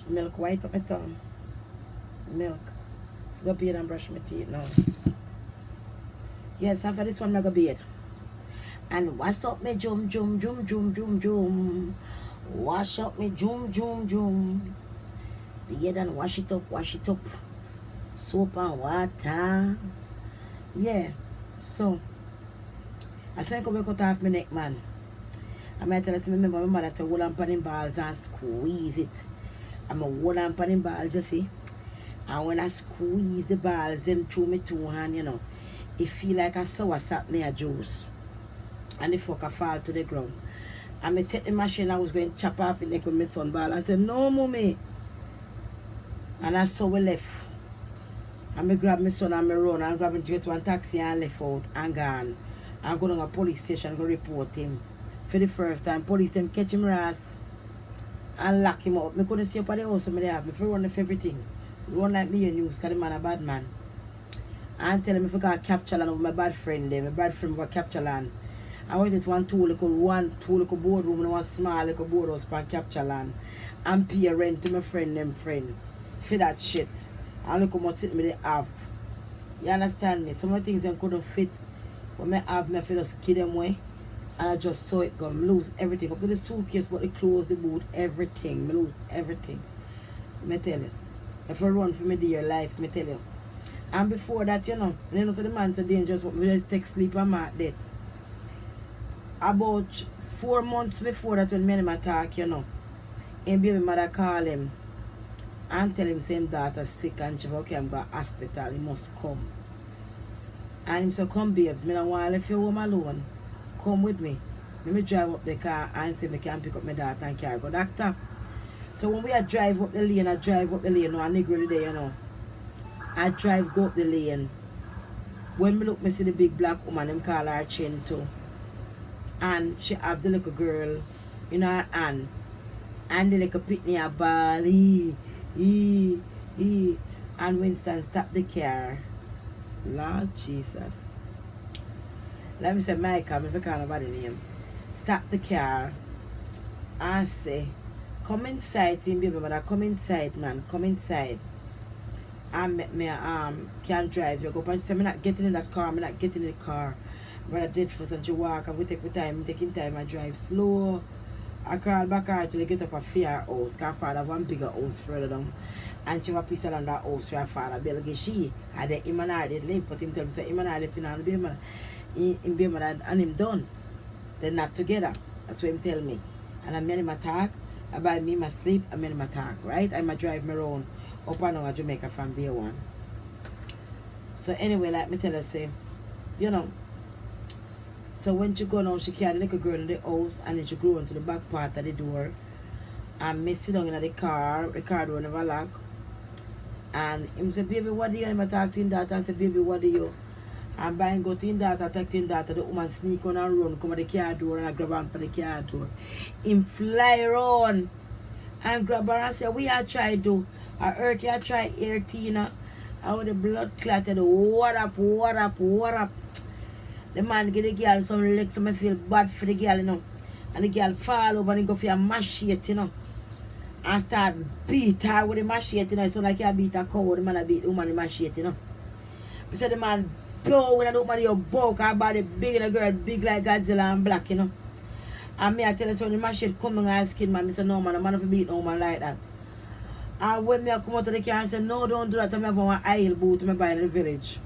Milk white up my tongue. Milk. Go bathe and brush my teeth now. Yes, after this one, I go bathe. And wash up me jum jum jum jum jum jum. Wash up me jum jum jum. Bathe and wash it up, wash it up. Soap and water. Yeah. So I said come cut off my neck, man. I might tell us remember my mother said hold on pan balls and squeeze it. I'm a hold on pan balls, you see. And when I squeeze the balls, them through me two hand, you know, it feel like a sour sap me a juice. And the fucker fall to the ground. And I take the machine, I was going to chop off the neck with my son ball. I said, no, mommy. And I saw we left. And I grab my son and I run and grab him to get one taxi and left out and gone. And go to a police station and go report him. For the first time, police them catch him ass and lock him up. I couldn't see up at the house, so I have me for run for everything. Run like me in news, because the man a bad man. And tell him if I got capture land of my bad friend there. My bad friend got capture land. I went to one two little boardroom and one small little boardhouse for capture land. And pay rent to my friend for that shit. And look how much it me they have. You understand me? Some of the things them couldn't fit. But I have me for just give them away. And I just saw it go. I lose everything. Up to the suitcase, but the clothes, the boot, everything. I lose everything. I tell you. If I run for my dear life, I tell you. And before that, you know, so the man so dangerous, but we just take sleep and mark death. About 4 months before that, when me and him attack, you know, and baby mother call him and tell him same daughter sick and she okay, I'm going to hospital, he must come. And he said, come babes, I don't want to leave you home alone. Come with me. Let me drive up the car and see if I can pick up my daughter and carry go doctor. So when we are drive up the lane, I drive up the lane, no, I nigger there, you know. I drive go up the lane. When me look, me see the big black woman, them call her Chinto. And she have the little girl in her hand. And the little pitney a ball, and Winston stop the car. Lord Jesus. Let me say Michael, if I call nobody name. Stop the car. And say, come inside, team baby mother, come inside, man, come inside. And me can drive. You go and she said, I'm not getting in that car, I'm not getting in the car. But I did first and she walk and we take my time, taking time, I drive slow. I crawl back her till I get up a fair house, because her father have one bigger house further down. And she was piece around that house for her father. Belgi she had the him and her they live, but him tell me say him and her living on the baby and him done. They're not together. That's what him tell me. And I made him attack. I buy me my sleep, I made him attack, right? I'm a drive me around up and down Jamaica from day one. So anyway, like me tell her say, you know, so when she go now, she carry like a girl in the house and then she go into the back part of the door. And me sit down in the car door never lock. And him say, baby, what do you? And I talk to him that and say, baby, what do you? And by go to him that, attack him that, the woman sneak on and run, come at the car door and I grab on for the car door. Him fly around and grab her and say, we are try to. I hurt you, I try air Tina. I want the blood clotted, what up. The man give the girl some legs, so I feel bad for the girl, you know. And the girl fall over and go for a machete, you know. And start beat her with the machete, you know. So like you beat a cow, the man beat the woman with the machete, you know. We said the man blow when the woman your bulk, her body big and the girl big like Godzilla and black, you know. And me I tell her so the machete coming on her skin, man. I said no man, the man have to beat no man like that. And when me I come out of the car and say no, don't do that, I have one aisle boot to me buy in the village.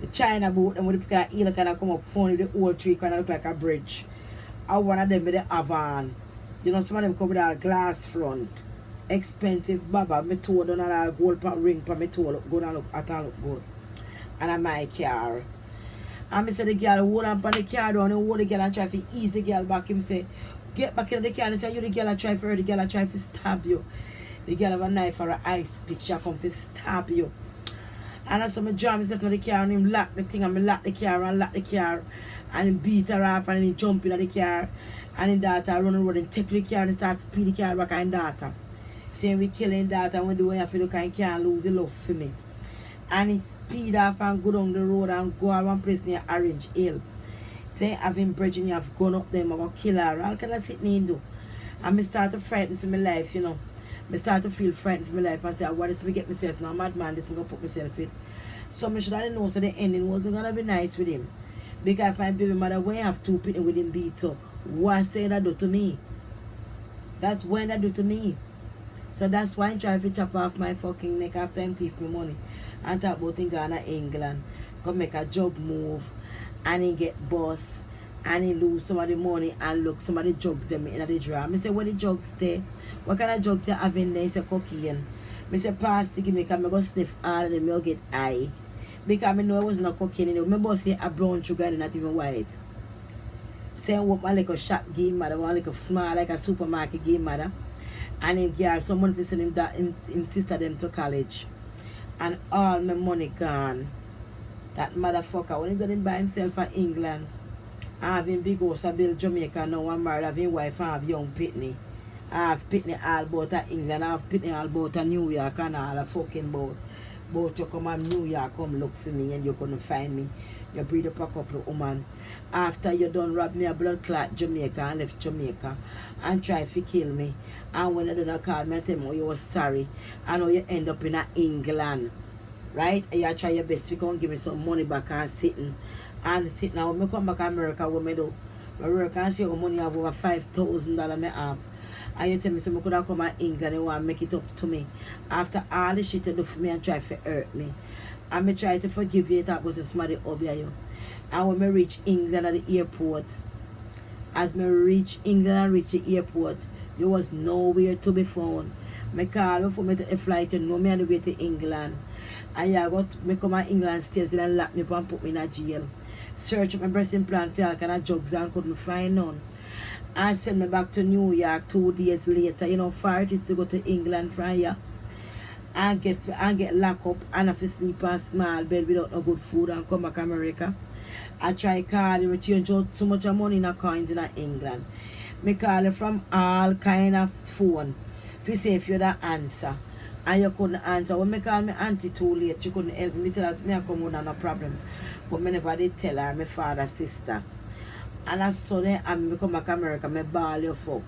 The China boat and with the heel kind of come up funny, the old tree kind of look like a bridge. And one of them with the Avan. You know, some of them come with a glass front. Expensive baba. Me told on a gold ring for me told gonna look at and look good. And I my car. And me say the girl hold on the car down and hold the girl and try to ease the girl back. Him say, get back in the car and say you the girl I try for her, the girl I try to stab you. The girl have a knife or an ice pick, she come to stab you. And I saw me draw myself in the car and him lock the thing and me lock the car and him beat her off and he jump in the car and his daughter run around and take the car and start speed the car back and daughter. Saying we killing daughter and when the way I feel like I can't lose the love for me. And he speed off and go down the road and go to one place near Orange Hill. Saying having bridging you have gone up there, I'm going to kill her. All kind of sitting in do. And me start to frighten to my life, you know. I start to feel frightened for my life and say, what is me get myself now? Madman, this I'm gonna put myself in. So I should have known so the ending wasn't gonna be nice with him. Because if my baby mother when you have two people with him beat so what say that do to me? That's when that do to me. So that's why I try to chop off my fucking neck after I take my money and talk about in Ghana, England. Come make a job move and he get boss and he lose some of the money and look some of the drugs them in the drawer. I say what the drugs there? What kind of drugs you have in there? He say cocaine. I say pass give me because I go sniff all of them, I'll get high. Because I know it was not cocaine in it. My boss say a brown sugar and not even white. Say what my like a shop game mother, one like a small like a supermarket game mother. And in girl, someone for send him that him sister them to college. And all my money gone. That motherfucker, when he got him by himself for England, I have him big house, I build Jamaica now, I'm married, I have him wife, I have young Pitney. I have Pitney all about England, I have Pitney all about New York and all a fucking boat. But you come from New York, come look for me and you couldn't find me. You breed up a couple of women. After you done rob me a blood clot Jamaica and left Jamaica and try to kill me. And when I done call me and tell me, oh, you was sorry. And now you end up in England. Right? And you try your best to come give me some money back and sitting. And sitting now, when I come back to America, what I do? I work and see how money I have over $5,000 I have. And you tell me, so I could have come to England and want to make it up to me. After all the shit you do for me and try to hurt me. And I try to forgive you, that was somebody over you. And when I reach England at the airport, as I reach England and reach the airport, you was nowhere to be found. I call before me to a flight, you know me on the way to England. And you got me come to England stairs and lock me up and put me in a jail. Search up my breast implant for all kind of drugs and couldn't find none. And send me back to New York 2 days later. You know, far it is to go to England from here. And get locked up and have to sleep on a small bed without no good food and come back to America. I try calling, we change out so much money in the coins in England. Me call from all kind of phone. If you say if you don't answer and you couldn't answer. When me call me auntie too late, she couldn't help me. Tell us me I come on no problem. But me never did tell her my father sister. And as so then I come back to America, me ball you fuck.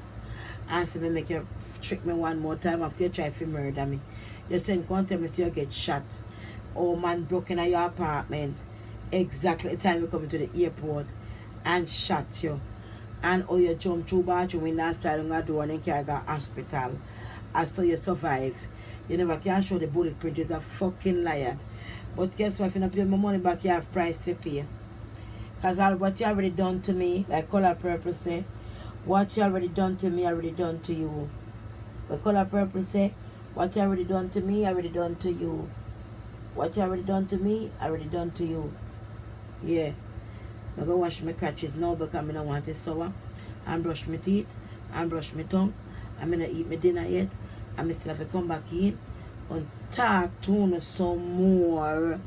And say me make you trick me one more time after you try to murder me. You send come tell me so you get shot. Oh man broke in your apartment. Exactly the time you come to the airport and shot you. And oh you jump through bathroom window and start on the door and then carry go hospital. And so you survive. You never can show the bullet print, is a fucking liar. But guess what, if you don't pay my money back, you have price to pay. Because all what you already done to me, like Color Purple say, what you already done to me, I already done to you. But Color Purple say, what you already done to me, I already done to you. What you already done to me, I already done to you. Yeah. I'm going to wash my crutches now because I don't want it sour. And brush my teeth. And brush my tongue. I'm going to eat my dinner yet. And I still have to come back in and talk to you some more.